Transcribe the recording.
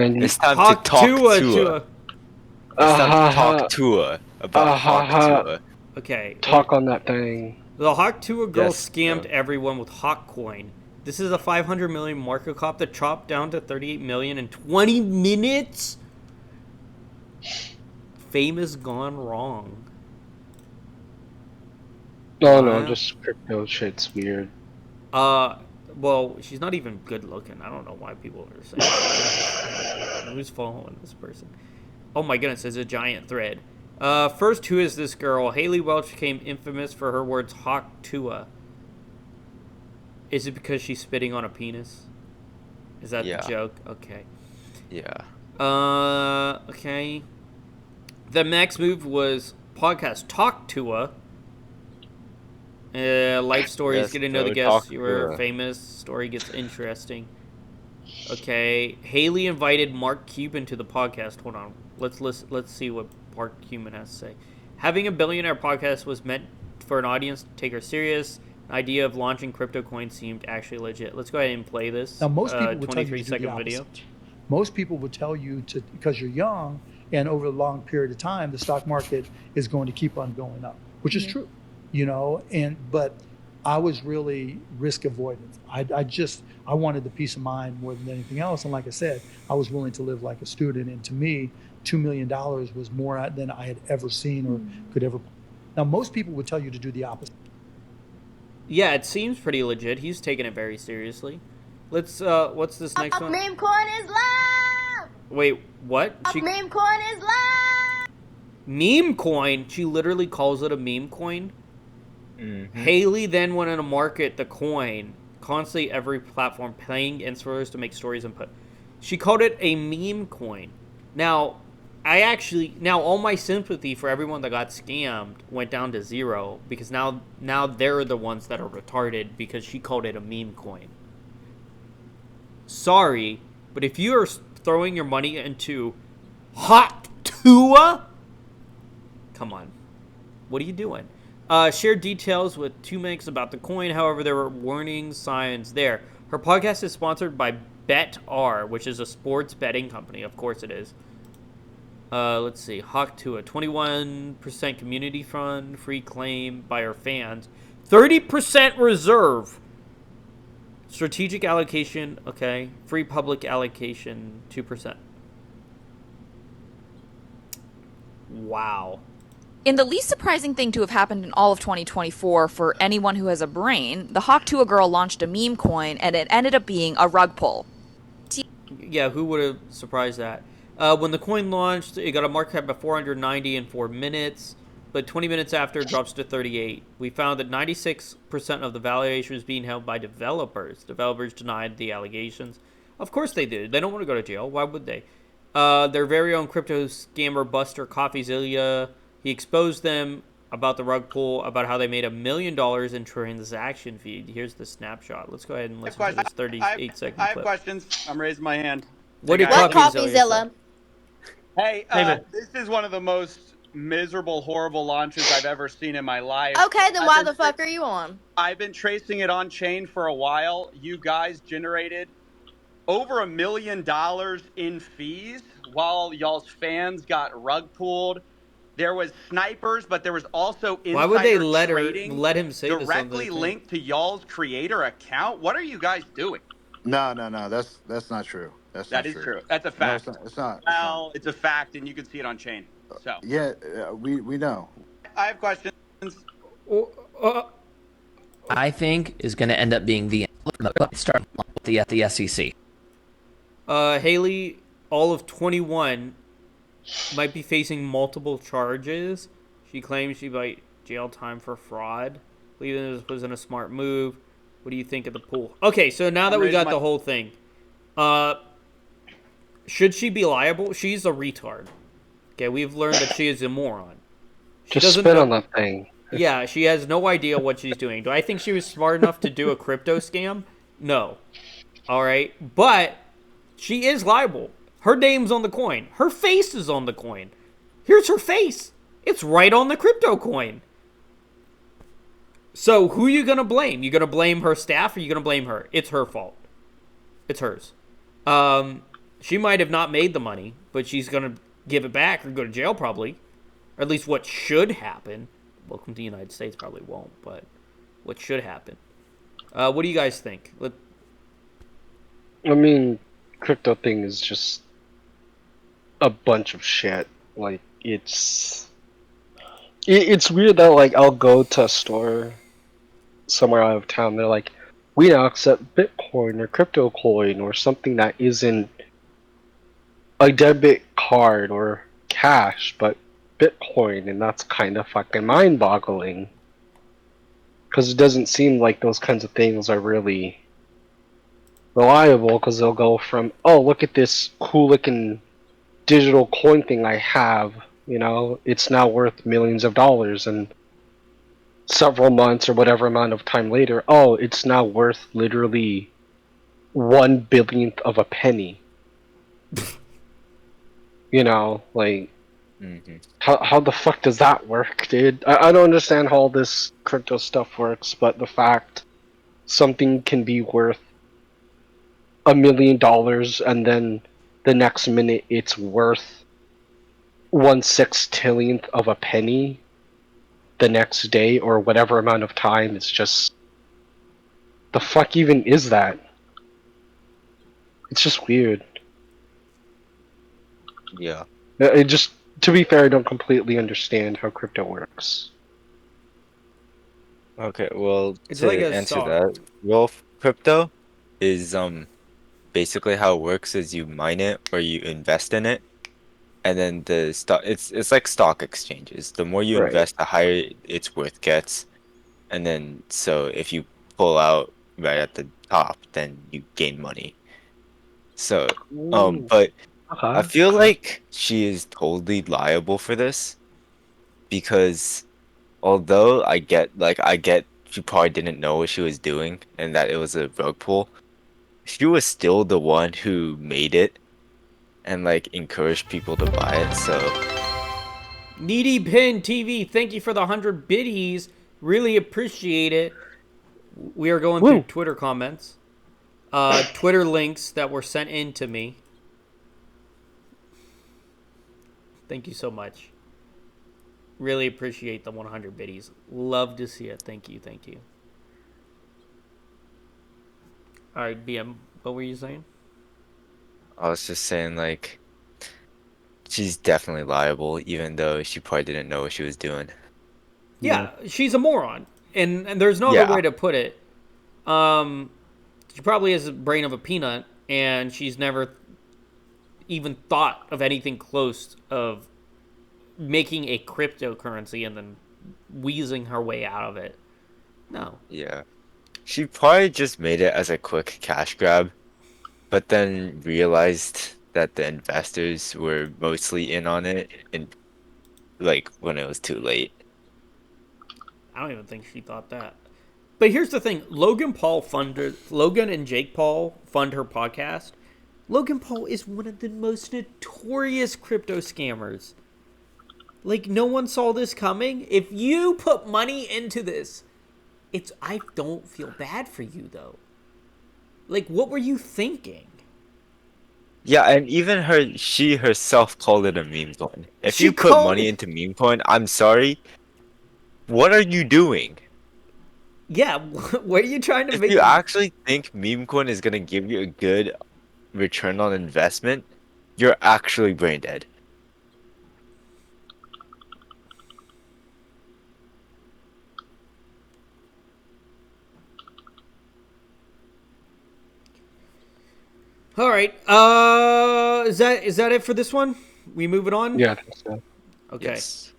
It's time to Hawk talk Tuah, Tuah. Tuah. It's time to talk Tuah about Hawk Tuah. Okay. Talk on that thing. The Hawk Tuah girl Yes, scammed bro. everyone with Hawk Coin. This is a 500 million market cap that chopped down to 38 million in 20 minutes. Fame has gone wrong. No, just crypto shit's weird. Well, she's not even good looking. I don't know why people are saying who's following this person. Oh my goodness, it's a giant thread. First, who is this girl? Haley Welch became infamous for her words Hawk Tuah. Is it because she's spitting on a penis? Is that the joke? Okay. Yeah. Okay. The next move was podcast Talk Tuah. Life stories, Yes, get to know the bro, guests. talk You were to her. famous. Story gets interesting. Okay, Haley invited Mark Cuban to the podcast. Hold on, let's see what Mark Cuban has to say. Having a billionaire podcast was meant for an audience to take her serious. The idea of launching crypto coins seemed actually legit. Let's go ahead and play this. Now, most people would tell you to do the 23-second opposite. video. Most people would tell you to, because you're young and over a long period of time, the stock market is going to keep on going up, which is true, you know. But I was really risk avoidant. I wanted the peace of mind more than anything else. And like I said, I was willing to live like a student. And to me, $2 million was more than I had ever seen or could ever. Now, most people would tell you to do the opposite. Yeah, it seems pretty legit. He's taking it very seriously. Let's, what's this next one? Meme coin is live! Wait, what? Meme coin is live! Meme coin? She literally calls it a meme coin? Mm-hmm. Haley then went in to market the coin, constantly every platform, paying influencers to make stories and put. She called it a meme coin. Now, all my sympathy for everyone that got scammed went down to zero because now they're the ones that are retarded because she called it a meme coin. Sorry, but if you are throwing your money into Hot Tuah, come on, what are you doing? Shared details with 2Megs about the coin. However, there were warning signs there. Her podcast is sponsored by BetR, which is a sports betting company. Of course it is. Let's see. Hawk Tuah, 21% community fund, free claim by her fans, 30% reserve. Strategic allocation, okay. Free public allocation, 2%. Wow. In the least surprising thing to have happened in all of 2024 for anyone who has a brain, the Hawk Tuah girl launched a meme coin and it ended up being a rug pull. Yeah, who would have surprised that? When the coin launched, it got a market cap of 490 in 4 minutes, but 20 minutes after, it drops to 38. We found that 96% of the valuation was being held by developers. Developers denied the allegations. Of course they did. They don't want to go to jail. Why would they? Their very own crypto scammer buster, CoffeeZilla, he exposed them about the rug pull, about how they made $1 million in transaction fee. Here's the snapshot. Let's go ahead and listen to this 38-second clip. I have questions. I'm raising my hand. What did CoffeeZilla? Hey, this is one of the most miserable, horrible launches I've ever seen in my life. Okay, then why the fuck are you on? I've been tracing it on chain for a while. You guys generated over $1 million in fees while y'all's fans got rug pulled. There was snipers, but there was also insider Why would they trading let him say this directly linked to y'all's creator account? What are you guys doing? No, that's not true. That is true. That's a fact. No, it's not. Well, it's a fact, and you can see it on chain. So yeah, we know. I have questions. I think is going to end up being the start with the SEC. Haley, all of 21, might be facing multiple charges. She claims she might jail time for fraud. Believing this wasn't a smart move. What do you think of the pool? Okay, so now that we got the whole thing, should she be liable? She's a retard. Okay, we've learned that she is a moron. She Just spit on that thing. Yeah, she has no idea what she's doing. Do I think she was smart enough to do a crypto scam? No. All right, but she is liable. Her name's on the coin. Her face is on the coin. Here's her face. It's right on the crypto coin. So who are you going to blame? You going to blame her staff or you going to blame her? It's her fault. It's hers. She might have not made the money, but she's going to give it back or go to jail probably. Or at least what should happen. Welcome to the United States probably won't, but what should happen. What do you guys think? I mean, crypto thing is just a bunch of shit. Like, it's weird that, like, I'll go to a store somewhere out of town, they're like, we now accept Bitcoin or crypto coin or something that isn't a debit card or cash, but Bitcoin, and that's kind of fucking mind-boggling. Because it doesn't seem like those kinds of things are really reliable, because they'll go from, oh, look at this cool-looking digital coin thing I have, you know, it's now worth millions of dollars, and several months or whatever amount of time later, oh, it's now worth literally 1/1000th of a penny. You know, like, how the fuck does that work, dude? I don't understand how all this crypto stuff works, but the fact something can be worth $1 million and then the next minute it's worth 1/6000th of a penny the next day or whatever amount of time, it's just, the fuck even is that? It's just weird. Yeah. It just, to be fair, I don't completely understand how crypto works. Okay, well, It's to like a answer stock. that, well, crypto is basically how it works is you mine it or you invest in it, and then the stock it's like stock exchanges. The more you Right. invest, the higher its worth gets, and then so if you pull out right at the top, then you gain money. So, but I feel like she is totally liable for this because although I get she probably didn't know what she was doing and that it was a rug pull, she was still the one who made it and like encouraged people to buy it. So Needy Pin TV, thank you for the 100 biddies. Really appreciate it. We are going through Twitter comments. Twitter links that were sent in to me. Thank you so much. Really appreciate the 100 biddies. Love to see it. Thank you. Thank you. All right, BM, what were you saying? I was just saying like she's definitely liable, even though she probably didn't know what she was doing. Yeah, she's a moron, and there's no other Yeah. way to put it. She probably has a brain of a peanut, and she's never even thought of anything close of making a cryptocurrency and then wheezing her way out of it. No. Yeah. She probably just made it as a quick cash grab, but then realized that the investors were mostly in on it and like when it was too late. I don't even think she thought that. But here's the thing: Logan and Jake Paul fund her podcast. Logan Paul is one of the most notorious crypto scammers. Like, no one saw this coming. If you put money into this, I don't feel bad for you though. Like, what were you thinking? Yeah, and even she herself called it a meme coin. If She you put called- money into meme coin, I'm sorry. What are you doing? Yeah, what are you trying to If make? you actually think meme coin is gonna give you a good return on investment, you're actually brain dead. All right. Is that it for this one? We moving on? Yeah, I think so. Okay. Yes.